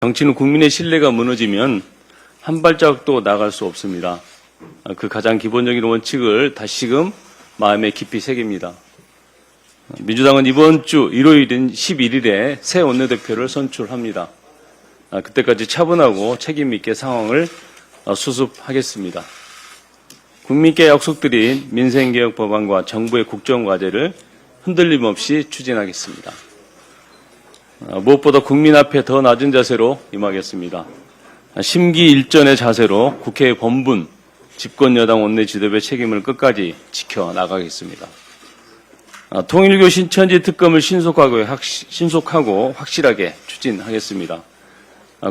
정치는 국민의 신뢰가 무너지면 한 발자국도 나갈 수 없습니다. 그 가장 기본적인 원칙을 다시금 마음에 깊이 새깁니다. 민주당은 이번 주 일요일인 11일에 새 원내대표를 선출합니다. 그때까지 차분하고 책임 있게 상황을 수습하겠습니다. 국민께 약속드린 민생개혁 법안과 정부의 국정과제를 흔들림 없이 추진하겠습니다. 무엇보다 국민 앞에 더 낮은 자세로 임하겠습니다. 심기일전의 자세로 국회의 본분, 집권여당 원내 지도부의 책임을 끝까지 지켜나가겠습니다. 통일교 신천지 특검을 신속하고 확실하게 추진하겠습니다.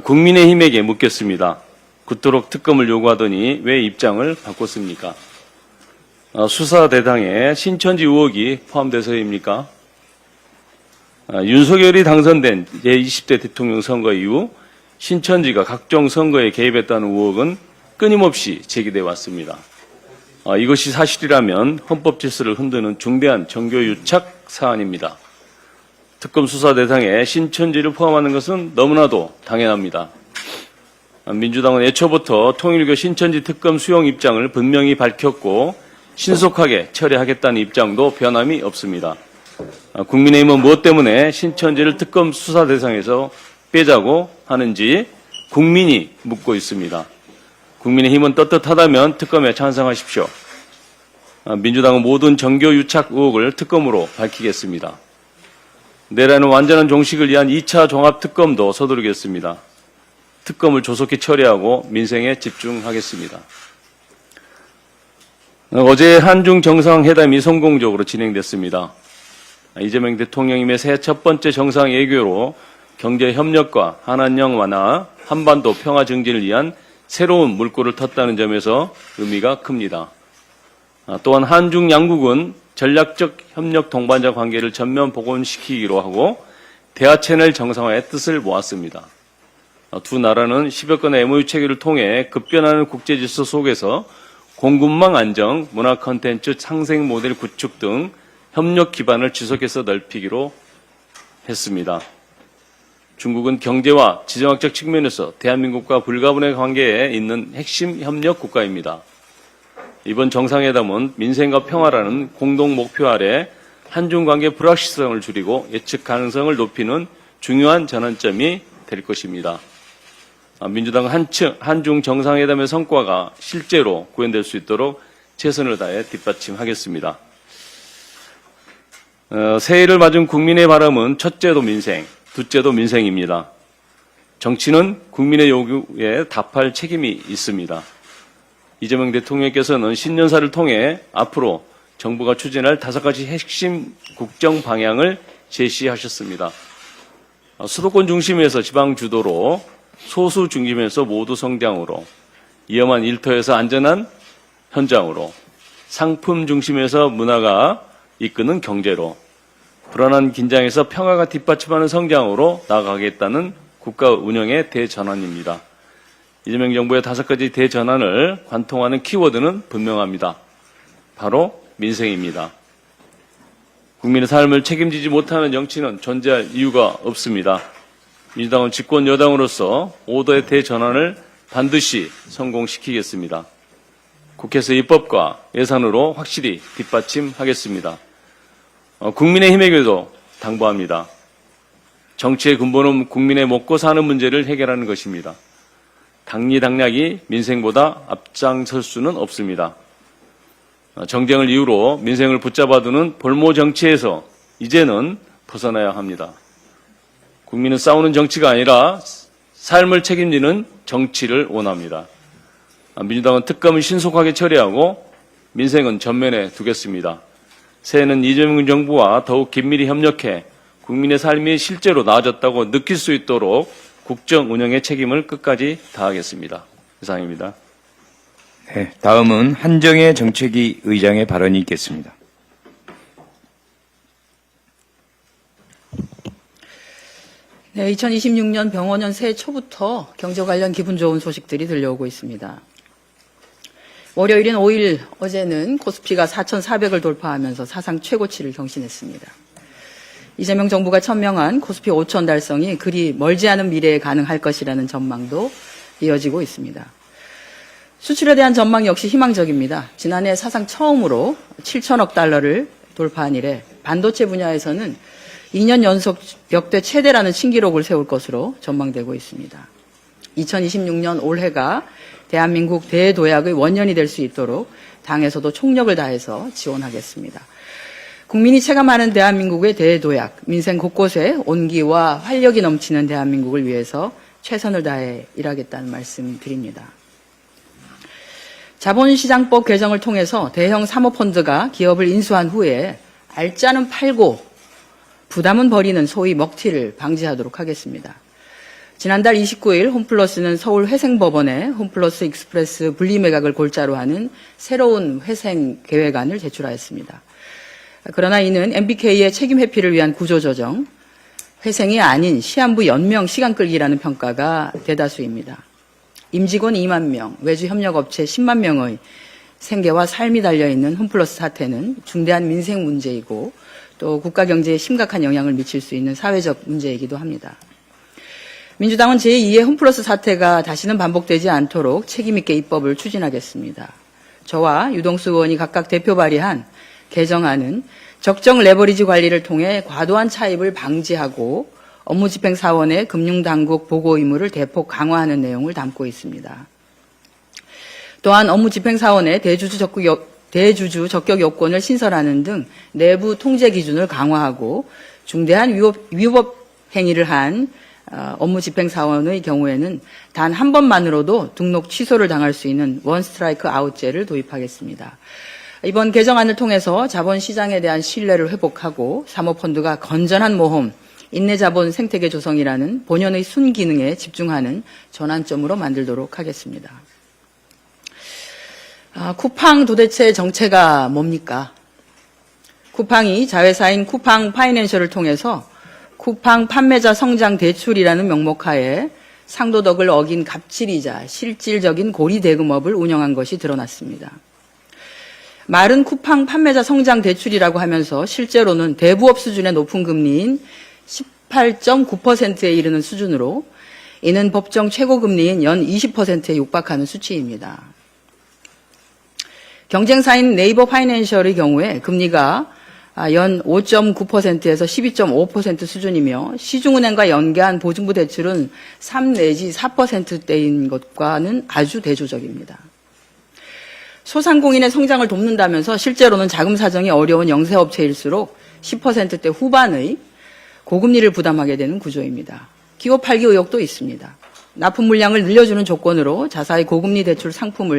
국민의힘에게 묻겠습니다. 그토록 특검을 요구하더니 왜 입장을 바꿨습니까? 수사 대상에 신천지 의혹이 포함돼서입니까? 윤석열이 당선된 제20대 대통령 선거 이후 신천지가 각종 선거에 개입했다는 의혹은 끊임없이 제기돼 왔습니다. 이것이 사실이라면 헌법 질서를 흔드는 중대한 정교유착 사안입니다. 특검 수사 대상에 신천지를 포함하는 것은 너무나도 당연합니다. 민주당은 애초부터 통일교 신천지 특검 수용 입장을 분명히 밝혔고 신속하게 처리하겠다는 입장도 변함이 없습니다. 국민의힘은 무엇 때문에 신천지를 특검 수사 대상에서 빼자고 하는지 국민이 묻고 있습니다. 국민의힘은 떳떳하다면 특검에 찬성하십시오. 민주당은 모든 정교유착 의혹을 특검으로 밝히겠습니다. 내라는 완전한 종식을 위한 2차 종합특검도 서두르겠습니다. 특검을 조속히 처리하고 민생에 집중하겠습니다. 어제 한중 정상회담이 성공적으로 진행됐습니다. 이재명 대통령님의 새해 첫 번째 정상 외교로 경제 협력과 한한령 완화, 한반도 평화 증진을 위한 새로운 물꼬를 텄다는 점에서 의미가 큽니다. 또한 한중 양국은 전략적 협력 동반자 관계를 전면 복원시키기로 하고 대화 채널 정상화의 뜻을 모았습니다. 두 나라는 10여 건의 MOU 체결을 통해 급변하는 국제 질서 속에서 공급망 안정, 문화 콘텐츠 상생 모델 구축 등 협력 기반을 지속해서 넓히기로 했습니다. 중국은 경제와 지정학적 측면에서 대한민국과 불가분의 관계에 있는 핵심 협력 국가입니다. 이번 정상회담은 민생과 평화라는 공동 목표 아래 한중 관계 불확실성을 줄이고 예측 가능성을 높이는 중요한 전환점이 될 것입니다. 민주당은 한중 정상회담의 성과가 실제로 구현될 수 있도록 최선을 다해 뒷받침하겠습니다. 새해를 맞은 국민의 바람은 첫째도 민생, 둘째도 민생입니다. 정치는 국민의 요구에 답할 책임이 있습니다. 이재명 대통령께서는 신년사를 통해 앞으로 정부가 추진할 5가지 핵심 국정 방향을 제시하셨습니다. 수도권 중심에서 지방 주도로, 소수 중심에서 모두 성장으로, 위험한 일터에서 안전한 현장으로, 상품 중심에서 문화가 이끄는 경제로, 불안한 긴장에서 평화가 뒷받침하는 성장으로 나아가겠다는 국가 운영의 대전환입니다. 이재명 정부의 5가지 대전환을 관통하는 키워드는 분명합니다. 바로 민생입니다. 국민의 삶을 책임지지 못하는 정치는 존재할 이유가 없습니다. 민주당은 집권 여당으로서 5도의 대전환을 반드시 성공시키겠습니다. 국회에서 입법과 예산으로 확실히 뒷받침하겠습니다. 국민의힘에게도 당부합니다. 정치의 근본은 국민의 먹고 사는 문제를 해결하는 것입니다. 당리당략이 민생보다 앞장설 수는 없습니다. 정쟁을 이유로 민생을 붙잡아두는 볼모 정치에서 이제는 벗어나야 합니다. 국민은 싸우는 정치가 아니라 삶을 책임지는 정치를 원합니다. 민주당은 특검을 신속하게 처리하고 민생은 전면에 두겠습니다. 새해는 이재명 정부와 더욱 긴밀히 협력해 국민의 삶이 실제로 나아졌다고 느낄 수 있도록 국정 운영의 책임을 끝까지 다하겠습니다. 이상입니다. 네, 다음은 한정혜 정책위 의장의 발언이 있겠습니다. 네, 2026년 병원년 새해 초부터 경제 관련 기분 좋은 소식들이 들려오고 있습니다. 월요일인 5일 어제는 코스피가 4,400을 돌파하면서 사상 최고치를 경신했습니다. 이재명 정부가 천명한 코스피 5천 달성이 그리 멀지 않은 미래에 가능할 것이라는 전망도 이어지고 있습니다. 수출에 대한 전망 역시 희망적입니다. 지난해 사상 처음으로 7천억 달러를 돌파한 이래 반도체 분야에서는 2년 연속 역대 최대라는 신기록을 세울 것으로 전망되고 있습니다. 2026년 올해가 대한민국 대도약의 원년이 될 수 있도록 당에서도 총력을 다해서 지원하겠습니다. 국민이 체감하는 대한민국의 대도약, 민생 곳곳에 온기와 활력이 넘치는 대한민국을 위해서 최선을 다해 일하겠다는 말씀 드립니다. 자본시장법 개정을 통해서 대형 사모펀드가 기업을 인수한 후에 알짜는 팔고 부담은 버리는 소위 먹튀를 방지하도록 하겠습니다. 지난달 29일 홈플러스는 서울 회생법원에 홈플러스 익스프레스 분리매각을 골자로 하는 새로운 회생 계획안을 제출하였습니다. 그러나 이는 MBK의 책임 회피를 위한 구조조정, 회생이 아닌 시한부 연명 시간 끌기라는 평가가 대다수입니다. 임직원 2만 명, 외주 협력업체 10만 명의 생계와 삶이 달려있는 홈플러스 사태는 중대한 민생 문제이고 또 국가 경제에 심각한 영향을 미칠 수 있는 사회적 문제이기도 합니다. 민주당은 제2의 홈플러스 사태가 다시는 반복되지 않도록 책임있게 입법을 추진하겠습니다. 저와 유동수 의원이 각각 대표 발의한 개정안은 적정 레버리지 관리를 통해 과도한 차입을 방지하고 업무집행사원의 금융당국 보고 의무를 대폭 강화하는 내용을 담고 있습니다. 또한 업무집행사원의 대주주 적격 요건을 신설하는 등 내부 통제 기준을 강화하고 중대한 위법 행위를 한 업무집행사원의 경우에는 단 한 번만으로도 등록 취소를 당할 수 있는 원스트라이크 아웃제를 도입하겠습니다. 이번 개정안을 통해서 자본시장에 대한 신뢰를 회복하고 사모펀드가 건전한 모험, 인내자본 생태계 조성이라는 본연의 순기능에 집중하는 전환점으로 만들도록 하겠습니다. 쿠팡 도대체 정체가 뭡니까? 쿠팡이 자회사인 쿠팡 파이낸셜을 통해서 쿠팡 판매자 성장 대출이라는 명목하에 상도덕을 어긴 갑질이자 실질적인 고리대금업을 운영한 것이 드러났습니다. 말은 쿠팡 판매자 성장 대출이라고 하면서 실제로는 대부업 수준의 높은 금리인 18.9%에 이르는 수준으로 이는 법정 최고금리인 연 20%에 육박하는 수치입니다. 경쟁사인 네이버 파이낸셜의 경우에 금리가 연 5.9%에서 12.5% 수준이며 시중은행과 연계한 보증부 대출은 3 내지 4%대인 것과는 아주 대조적입니다. 소상공인의 성장을 돕는다면서 실제로는 자금 사정이 어려운 영세업체일수록 10%대 후반의 고금리를 부담하게 되는 구조입니다. 기업 팔기 의혹도 있습니다. 납품 물량을 늘려주는 조건으로 자사의 고금리 대출 상품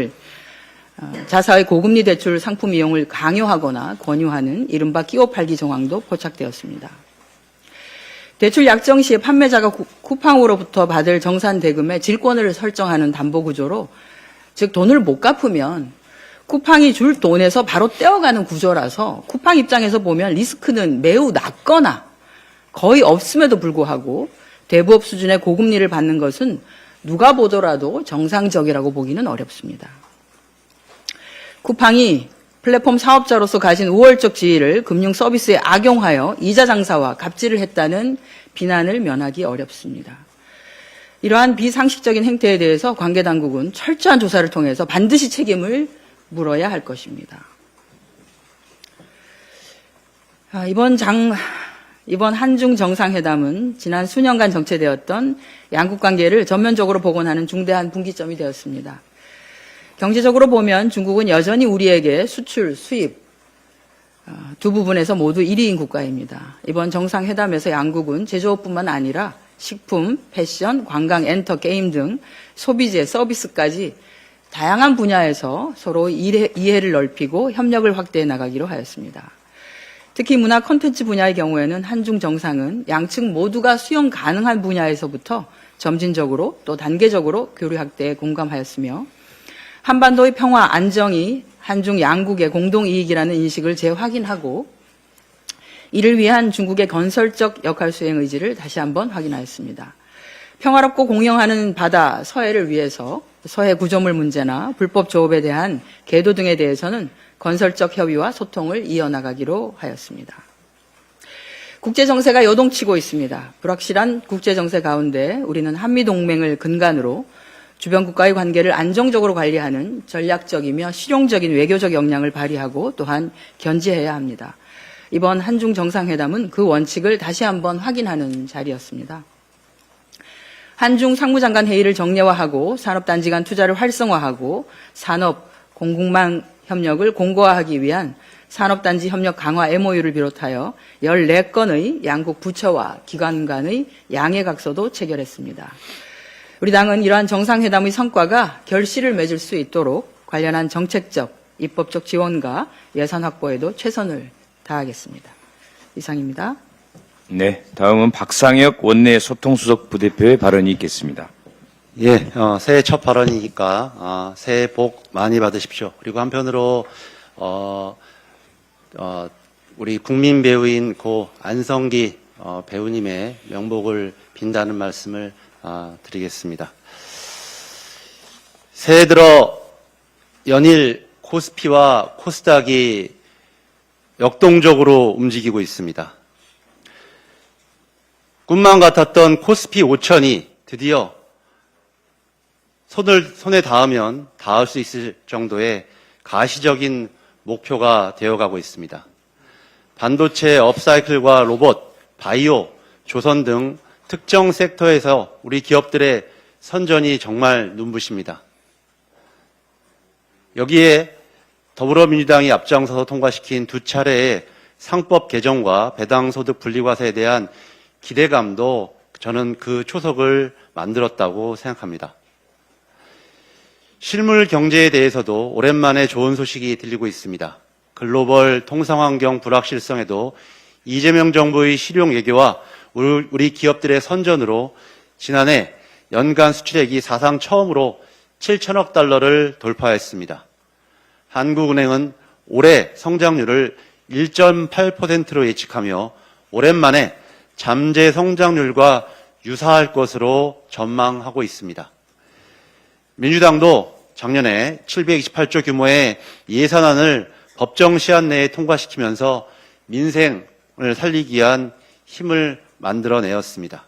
이용을 강요하거나 권유하는 이른바 끼워 팔기 정황도 포착되었습니다. 대출 약정 시에 판매자가 쿠팡으로부터 받을 정산 대금의 질권을 설정하는 담보 구조로, 즉 돈을 못 갚으면 쿠팡이 줄 돈에서 바로 떼어가는 구조라서 쿠팡 입장에서 보면 리스크는 매우 낮거나 거의 없음에도 불구하고 대부업 수준의 고금리를 받는 것은 누가 보더라도 정상적이라고 보기는 어렵습니다. 쿠팡이 플랫폼 사업자로서 가진 우월적 지위를 금융 서비스에 악용하여 이자 장사와 갑질을 했다는 비난을 면하기 어렵습니다. 이러한 비상식적인 행태에 대해서 관계당국은 철저한 조사를 통해서 반드시 책임을 물어야 할 것입니다. 이번 한중 정상회담은 지난 수년간 정체되었던 양국 관계를 전면적으로 복원하는 중대한 분기점이 되었습니다. 경제적으로 보면 중국은 여전히 우리에게 수출, 수입 두 부분에서 모두 1위인 국가입니다. 이번 정상회담에서 양국은 제조업뿐만 아니라 식품, 패션, 관광, 엔터, 게임 등 소비재, 서비스까지 다양한 분야에서 서로 이해를 넓히고 협력을 확대해 나가기로 하였습니다. 특히 문화 콘텐츠 분야의 경우에는 한중 정상은 양측 모두가 수용 가능한 분야에서부터 점진적으로 또 단계적으로 교류 확대에 공감하였으며 한반도의 평화, 안정이 한중 양국의 공동 이익이라는 인식을 재확인하고 이를 위한 중국의 건설적 역할 수행 의지를 다시 한번 확인하였습니다. 평화롭고 공영하는 바다 서해를 위해서 서해 구조물 문제나 불법 조업에 대한 계도 등에 대해서는 건설적 협의와 소통을 이어나가기로 하였습니다. 국제정세가 요동치고 있습니다. 불확실한 국제정세 가운데 우리는 한미동맹을 근간으로 주변 국가의 관계를 안정적으로 관리하는 전략적이며 실용적인 외교적 역량을 발휘하고 또한 견지해야 합니다. 이번 한중 정상회담은 그 원칙을 다시 한번 확인하는 자리였습니다. 한중 상무장관 회의를 정례화하고 산업단지 간 투자를 활성화하고 산업 공급망 협력을 공고화하기 위한 산업단지 협력 강화 MOU를 비롯하여 14건의 양국 부처와 기관 간의 양해각서도 체결했습니다. 우리 당은 이러한 정상회담의 성과가 결실을 맺을 수 있도록 관련한 정책적, 입법적 지원과 예산 확보에도 최선을 다하겠습니다. 이상입니다. 네, 다음은 박상혁 원내 소통수석 부대표의 발언이 있겠습니다. 예, 새해 첫 발언이니까 새해 복 많이 받으십시오. 그리고 한편으로 우리 국민 배우인 고 안성기 배우님의 명복을 빈다는 말씀을 드리겠습니다. 새해 들어 연일 코스피와 코스닥이 역동적으로 움직이고 있습니다. 꿈만 같았던 코스피 5천이 드디어 손에 닿으면 닿을 수 있을 정도의 가시적인 목표가 되어가고 있습니다. 반도체 업사이클과 로봇, 바이오, 조선 등 특정 섹터에서 우리 기업들의 선전이 정말 눈부십니다. 여기에 더불어민주당이 앞장서서 통과시킨 두 차례의 상법 개정과 배당소득 분리과세에 대한 기대감도 저는 그 초석을 만들었다고 생각합니다. 실물 경제에 대해서도 오랜만에 좋은 소식이 들리고 있습니다. 글로벌 통상환경 불확실성에도 이재명 정부의 실용 외교와 우리 기업들의 선전으로 지난해 연간 수출액이 사상 처음으로 7천억 달러를 돌파했습니다. 한국은행은 올해 성장률을 1.8%로 예측하며 오랜만에 잠재 성장률과 유사할 것으로 전망하고 있습니다. 민주당도 작년에 728조 규모의 예산안을 법정 시한 내에 통과시키면서 민생을 살리기 위한 힘을 만들어내었습니다.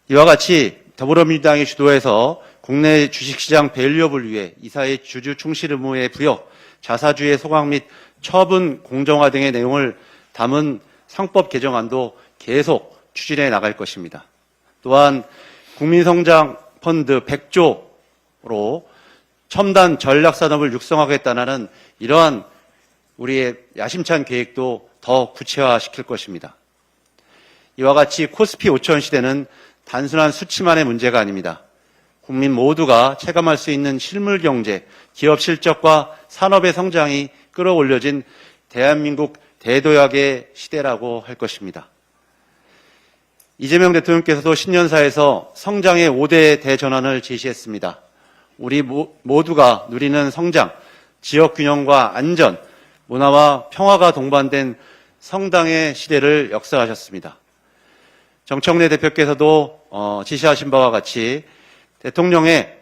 이와 같이 더불어민주당이 주도해서 국내 주식시장 밸류업을 위해 이사의 주주 충실 의무의 부여, 자사주의 소각 및 처분 공정화 등의 내용을 담은 상법 개정안도 계속 추진해 나갈 것입니다. 또한 국민성장펀드 100조로 첨단 전략산업을 육성하겠다는 이러한 우리의 야심찬 계획도 더 구체화시킬 것입니다. 이와 같이 코스피 5천 시대는 단순한 수치만의 문제가 아닙니다. 국민 모두가 체감할 수 있는 실물 경제, 기업 실적과 산업의 성장이 끌어올려진 대한민국 대도약의 시대라고 할 것입니다. 이재명 대통령께서도 신년사에서 성장의 5대 대전환을 제시했습니다. 우리 모두가 누리는 성장, 지역 균형과 안전, 문화와 평화가 동반된 성장의 시대를 역사하셨습니다. 정청래 대표께서도 지시하신 바와 같이 대통령의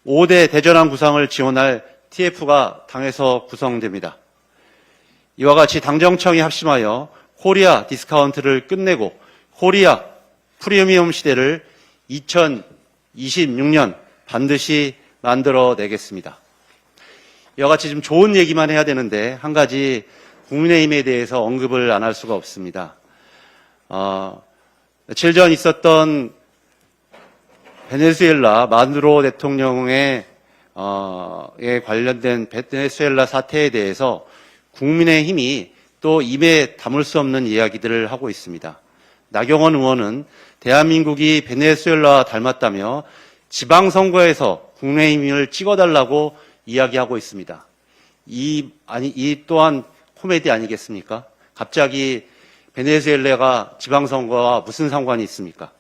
5대 대전환 구상을 지원할 TF가 당에서 구성됩니다. 이와 같이 당정청이 합심하여 코리아 디스카운트를 끝내고 코리아 프리미엄 시대를 2026년 반드시 만들어내겠습니다. 이와 같이 좀 좋은 얘기만 해야 되는데 한 가지 국민의힘에 대해서 언급을 안 할 수가 없습니다. 며칠 전 있었던 베네수엘라 마두로 대통령의 관련된 베네수엘라 사태에 대해서 국민의힘이 또 입에 담을 수 없는 이야기들을 하고 있습니다. 나경원 의원은 대한민국이 베네수엘라와 닮았다며 지방선거에서 국민의힘을 찍어달라고 이야기하고 있습니다. 이 또한 코미디 아니겠습니까? 갑자기 베네수엘라가 지방선거와 무슨 상관이 있습니까?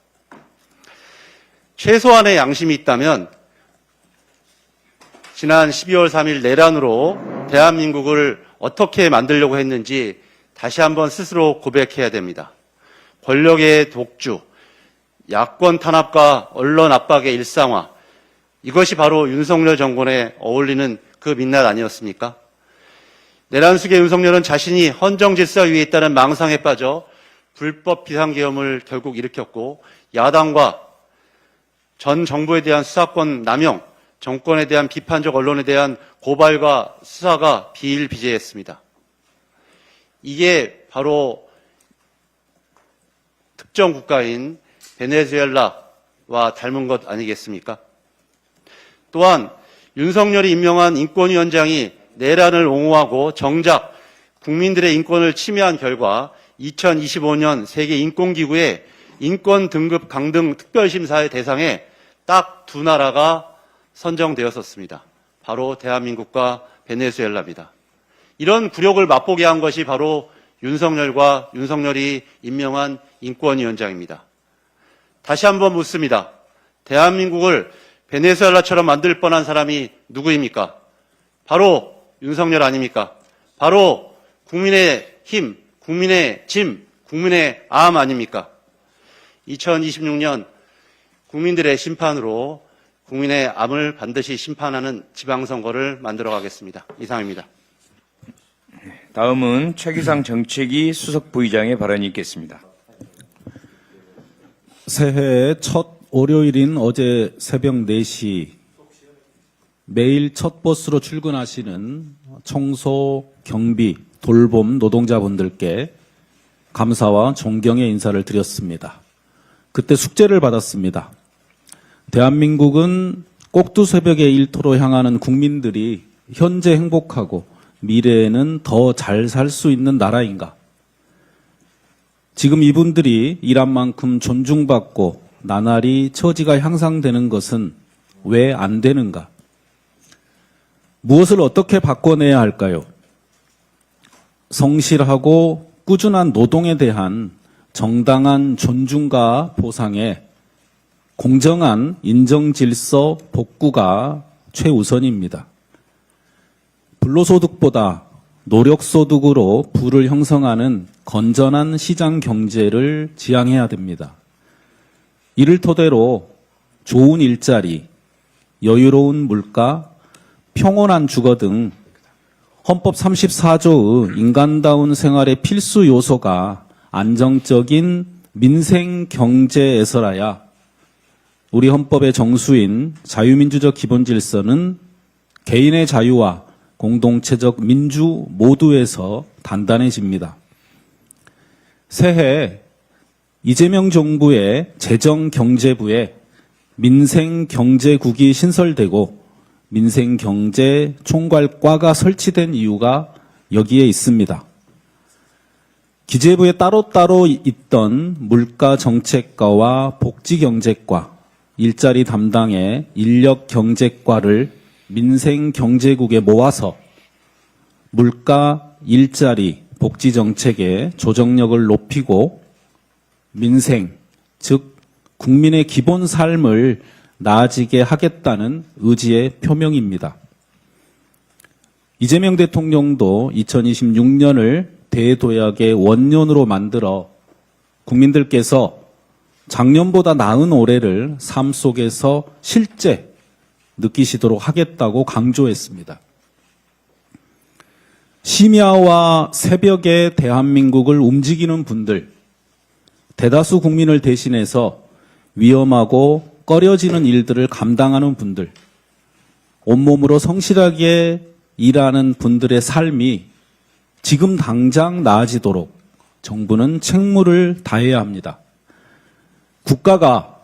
최소한의 양심이 있다면 지난 12월 3일 내란으로 대한민국을 어떻게 만들려고 했는지 다시 한번 스스로 고백해야 됩니다. 권력의 독주, 야권 탄압과 언론 압박의 일상화, 이것이 바로 윤석열 정권에 어울리는 그 민낯 아니었습니까? 내란숙의 윤석열은 자신이 헌정질서 위에 있다는 망상에 빠져 불법 비상계엄을 결국 일으켰고 야당과 전 정부에 대한 수사권 남용, 정권에 대한 비판적 언론에 대한 고발과 수사가 비일비재했습니다. 이게 바로 특정 국가인 베네수엘라와 닮은 것 아니겠습니까? 또한 윤석열이 임명한 인권위원장이 내란을 옹호하고 정작 국민들의 인권을 침해한 결과 2025년 세계인권기구의 인권 등급 강등 특별심사의 대상에 딱 두 나라가 선정되었었습니다. 바로 대한민국과 베네수엘라입니다. 이런 굴욕을 맛보게 한 것이 바로 윤석열과 윤석열이 임명한 인권위원장입니다. 다시 한번 묻습니다. 대한민국을 베네수엘라처럼 만들 뻔한 사람이 누구입니까? 바로 윤석열 아닙니까? 바로 국민의 힘, 국민의 짐, 국민의 암 아닙니까? 2026년 국민들의 심판으로 국민의 암을 반드시 심판하는 지방선거를 만들어 가겠습니다. 이상입니다. 다음은 최기상 정책위 수석 부의장의 발언이 있겠습니다. 새해 첫 월요일인 어제 새벽 4시 매일 첫 버스로 출근하시는 청소, 경비, 돌봄 노동자분들께 감사와 존경의 인사를 드렸습니다. 그때 숙제를 받았습니다. 대한민국은 꼭두 새벽의 일터로 향하는 국민들이 현재 행복하고 미래에는 더 잘 살 수 있는 나라인가? 지금 이분들이 일한 만큼 존중받고 나날이 처지가 향상되는 것은 왜 안 되는가? 무엇을 어떻게 바꿔내야 할까요? 성실하고 꾸준한 노동에 대한 정당한 존중과 보상에 공정한 인정질서 복구가 최우선입니다. 불로소득보다 노력소득으로 부를 형성하는 건전한 시장 경제를 지향해야 됩니다. 이를 토대로 좋은 일자리, 여유로운 물가, 평온한 주거 등 헌법 34조의 인간다운 생활의 필수 요소가 안정적인 민생 경제에서라야 우리 헌법의 정수인 자유민주적 기본질서는 개인의 자유와 공동체적 민주 모두에서 단단해집니다. 새해 이재명 정부의 재정경제부에 민생경제국이 신설되고 민생경제총괄과가 설치된 이유가 여기에 있습니다. 기재부에 따로따로 있던 물가정책과와 복지경제과, 일자리 담당의 인력경제과를 민생경제국에 모아서 물가, 일자리, 복지정책의 조정력을 높이고 민생, 즉 국민의 기본 삶을 나아지게 하겠다는 의지의 표명입니다. 이재명 대통령도 2026년을 대도약의 원년으로 만들어 국민들께서 작년보다 나은 올해를 삶 속에서 실제 느끼시도록 하겠다고 강조했습니다. 심야와 새벽에 대한민국을 움직이는 분들, 대다수 국민을 대신해서 위험하고 꺼려지는 일들을 감당하는 분들, 온몸으로 성실하게 일하는 분들의 삶이 지금 당장 나아지도록 정부는 책무를 다해야 합니다. 국가가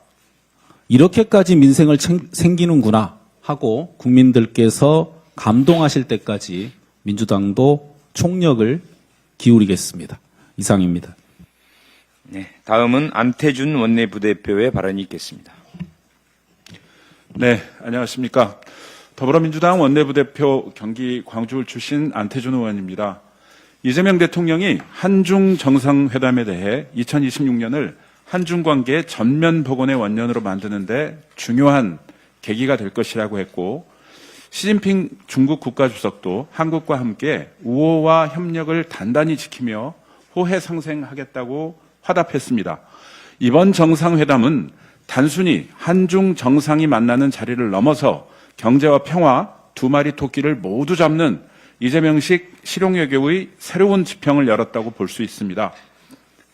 이렇게까지 민생을 챙기는구나 하고 국민들께서 감동하실 때까지 민주당도 총력을 기울이겠습니다. 이상입니다. 네, 다음은 안태준 원내부대표의 발언이 있겠습니다. 네, 안녕하십니까. 더불어민주당 원내부대표 경기 광주 출신 안태준 의원입니다. 이재명 대통령이 한중 정상회담에 대해 2026년을 한중 관계 전면 복원의 원년으로 만드는데 중요한 계기가 될 것이라고 했고, 시진핑 중국 국가주석도 한국과 함께 우호와 협력을 단단히 지키며 호혜 상생하겠다고 화답했습니다. 이번 정상회담은 단순히 한중 정상이 만나는 자리를 넘어서 경제와 평화 두 마리 토끼를 모두 잡는 이재명식 실용외교의 새로운 지평을 열었다고 볼 수 있습니다.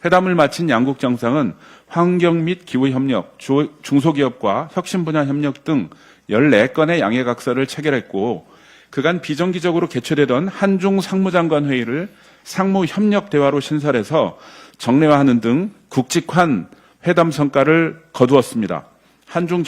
회담을 마친 양국 정상은 환경 및 기후협력, 중소기업과 혁신 분야 협력 등 14건의 양해각서를 체결했고 그간 비정기적으로 개최되던 한중 상무장관 회의를 상무협력 대화로 신설해서 정례화하는 등 굵직한 회담 성과를 거두었습니다. 한중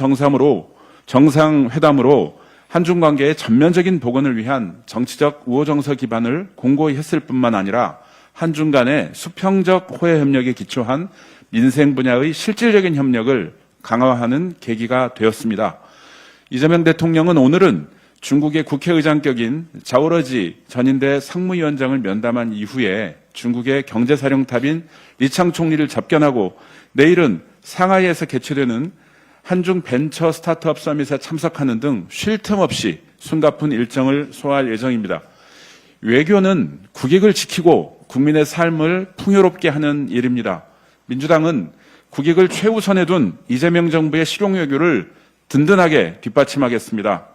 정상회담으로 한중 관계의 전면적인 복원을 위한 정치적 우호정서 기반을 공고히 했을 뿐만 아니라 한중 간의 수평적 호혜 협력에 기초한 민생 분야의 실질적인 협력을 강화하는 계기가 되었습니다. 이재명 대통령은 오늘은 중국의 국회의장격인 자오러지 전인대 상무위원장을 면담한 이후에 중국의 경제사령탑인 리창 총리를 접견하고 내일은 상하이에서 개최되는 한중 벤처 스타트업 서밋에 참석하는 등 쉴 틈 없이 숨가쁜 일정을 소화할 예정입니다. 외교는 국익을 지키고 국민의 삶을 풍요롭게 하는 일입니다. 민주당은 국익을 최우선에 둔 이재명 정부의 실용외교를 든든하게 뒷받침하겠습니다.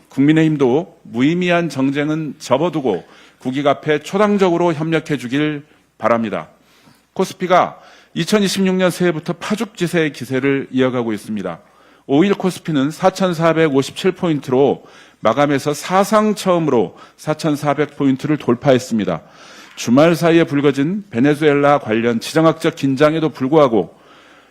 국민의힘도 무의미한 정쟁은 접어두고 국익 앞에 초당적으로 협력해 주길 바랍니다. 코스피가 2026년 새해부터 파죽지세의 기세를 이어가고 있습니다. 5일 코스피는 4,457포인트로 마감해서 사상 처음으로 4,400포인트를 돌파했습니다. 주말 사이에 불거진 베네수엘라 관련 지정학적 긴장에도 불구하고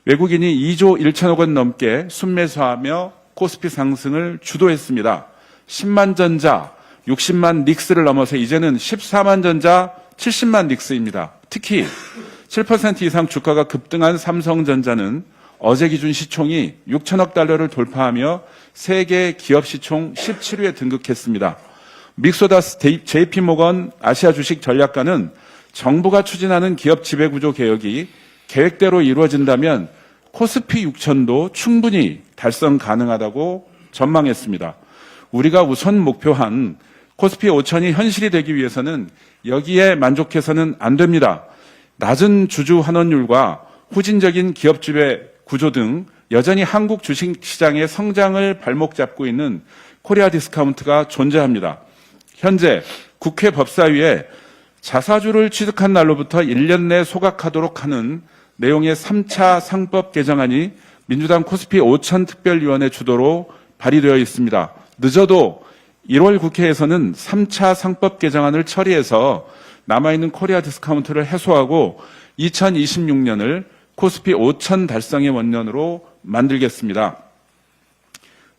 외국인이 2조 1천억 원 넘게 순매수하며 코스피 상승을 주도했습니다. 10만 전자, 60만 닉스를 넘어서 이제는 14만 전자, 70만 닉스입니다. 특히 7% 이상 주가가 급등한 삼성전자는 어제 기준 시총이 6천억 달러를 돌파하며 세계 기업 시총 17위에 등극했습니다. 믹소다스 JP모건 아시아 주식 전략가는 정부가 추진하는 기업 지배구조 개혁이 계획대로 이루어진다면 코스피 6천도 충분히 달성 가능하다고 전망했습니다. 우리가 우선 목표한 코스피 5천이 현실이 되기 위해서는 여기에 만족해서는 안 됩니다. 낮은 주주 환원율과 후진적인 기업 지배 구조 등 여전히 한국 주식시장의 성장을 발목 잡고 있는 코리아 디스카운트가 존재합니다. 현재 국회 법사위에 자사주를 취득한 날로부터 1년 내 소각하도록 하는 내용의 3차 상법 개정안이 민주당 코스피 5천 특별위원회 주도로 발의되어 있습니다. 늦어도 1월 국회에서는 3차 상법 개정안을 처리해서 남아있는 코리아 디스카운트를 해소하고 2026년을 코스피 5천 달성의 원년으로 만들겠습니다.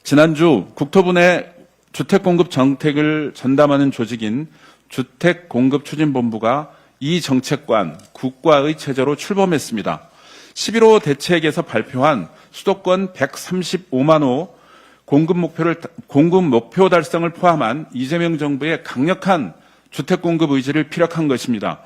지난주 국토부 내 주택공급 정책을 전담하는 조직인 주택공급추진본부가 이 정책관 국과의 체제로 출범했습니다. 11호 대책에서 발표한 수도권 135만 호 공급 목표 달성을 포함한 이재명 정부의 강력한 주택공급 의지를 피력한 것입니다.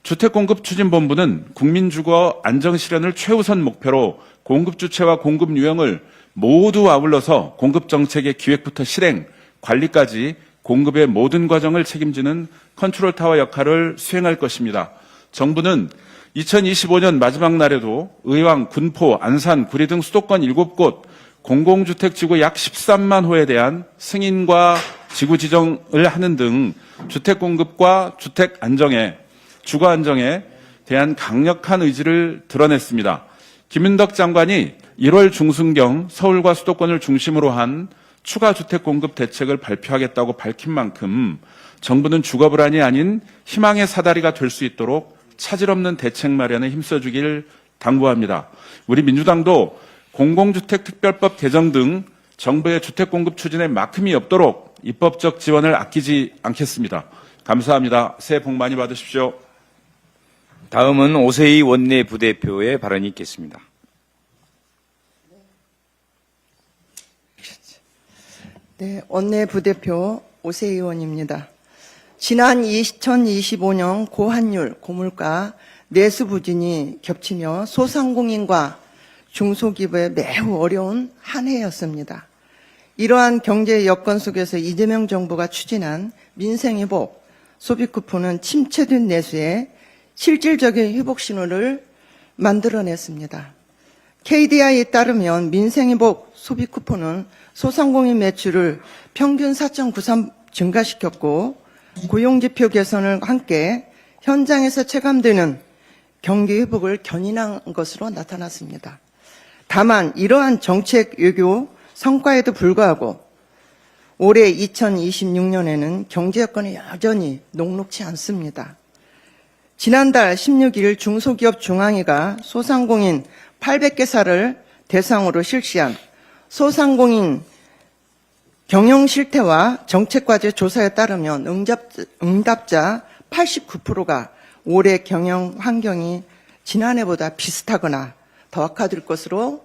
주택공급추진본부는 국민주거 안정실현을 최우선 목표로 공급 주체와 공급 유형을 모두 아울러서 공급정책의 기획부터 실행, 관리까지 공급의 모든 과정을 책임지는 컨트롤타워 역할을 수행할 것입니다. 정부는 2025년 마지막 날에도 의왕, 군포, 안산, 구리 등 수도권 7곳 공공주택지구 약 13만 호에 대한 승인과 지구 지정을 하는 등 주택 공급과 주택 안정에, 주거 안정에 대한 강력한 의지를 드러냈습니다. 김윤덕 장관이 1월 중순경 서울과 수도권을 중심으로 한 추가 주택 공급 대책을 발표하겠다고 밝힌 만큼 정부는 주거 불안이 아닌 희망의 사다리가 될 수 있도록 차질 없는 대책 마련에 힘써주길 당부합니다. 우리 민주당도 공공주택특별법 개정 등 정부의 주택공급 추진에 막힘이 없도록 입법적 지원을 아끼지 않겠습니다. 감사합니다. 새해 복 많이 받으십시오. 다음은 오세희 원내부대표의 발언이 있겠습니다. 네, 원내부대표 오세희 의원입니다. 지난 2025년 고환율, 고물가, 내수 부진이 겹치며 소상공인과 중소기업에 매우 어려운 한 해였습니다. 이러한 경제 여건 속에서 이재명 정부가 추진한 민생회복, 소비쿠폰은 침체된 내수에 실질적인 회복 신호를 만들어냈습니다. KDI에 따르면 민생회복 소비쿠폰은 소상공인 매출을 평균 4.93% 증가시켰고 고용지표 개선을 함께 현장에서 체감되는 경기 회복을 견인한 것으로 나타났습니다. 다만 이러한 정책 외교 성과에도 불구하고 올해 2026년에는 경제 여건이 여전히 녹록지 않습니다. 지난달 16일 중소기업 중앙회가 소상공인 800개사를 대상으로 실시한 소상공인 경영 실태와 정책과제 조사에 따르면 응답자 89%가 올해 경영 환경이 지난해보다 비슷하거나 더 악화될 것으로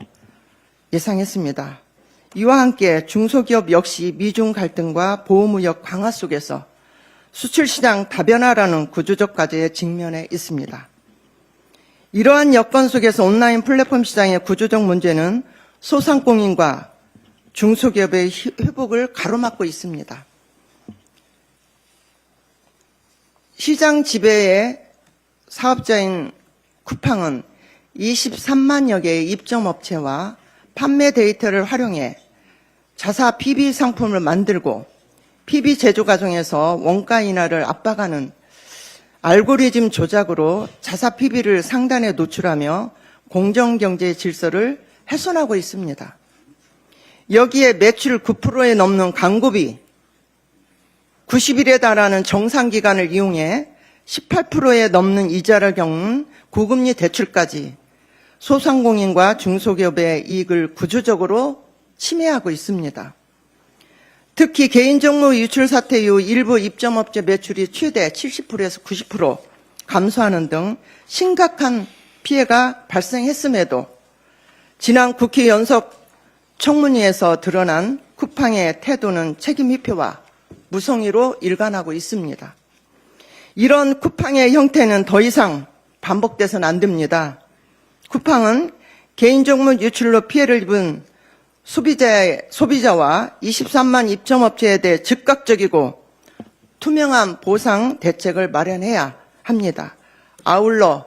예상했습니다. 이와 함께 중소기업 역시 미중 갈등과 보호무역 강화 속에서 수출시장 다변화라는 구조적 과제에 직면해 있습니다. 이러한 여건 속에서 온라인 플랫폼 시장의 구조적 문제는 소상공인과 중소기업의 회복을 가로막고 있습니다. 시장 지배의 사업자인 쿠팡은 23만여 개의 입점업체와 판매 데이터를 활용해 자사 PB 상품을 만들고 PB 제조 과정에서 원가 인하를 압박하는 알고리즘 조작으로 자사 PB를 상단에 노출하며 공정경제 질서를 훼손하고 있습니다. 여기에 매출 9%에 넘는 광고비, 90일에 달하는 정상기간을 이용해 18%에 넘는 이자를 겪는 고금리 대출까지 소상공인과 중소기업의 이익을 구조적으로 침해하고 있습니다. 특히 개인정보 유출 사태 이후 일부 입점업체 매출이 최대 70%에서 90% 감소하는 등 심각한 피해가 발생했음에도 지난 국회 연석 청문회에서 드러난 쿠팡의 태도는 책임 회피와 무성의로 일관하고 있습니다. 이런 쿠팡의 형태는 더 이상 반복돼서는 안 됩니다. 쿠팡은 개인정보 유출로 피해를 입은 소비자와 23만 입점업체에 대해 즉각적이고 투명한 보상 대책을 마련해야 합니다. 아울러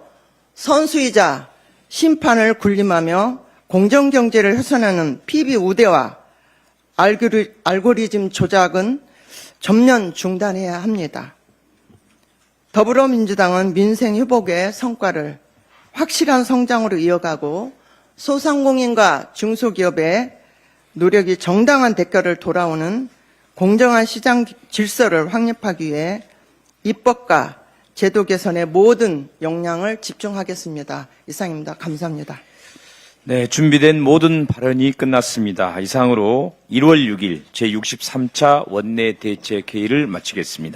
선수이자 심판을 군림하며 공정경제를 훼손하는 PB 우대와 알고리즘 조작은 전면 중단해야 합니다. 더불어민주당은 민생 회복의 성과를 확실한 성장으로 이어가고 소상공인과 중소기업의 노력이 정당한 대가를 돌아오는 공정한 시장 질서를 확립하기 위해 입법과 제도 개선에 모든 역량을 집중하겠습니다. 이상입니다. 감사합니다. 네, 준비된 모든 발언이 끝났습니다. 이상으로 1월 6일 제63차 원내대책회의를 마치겠습니다.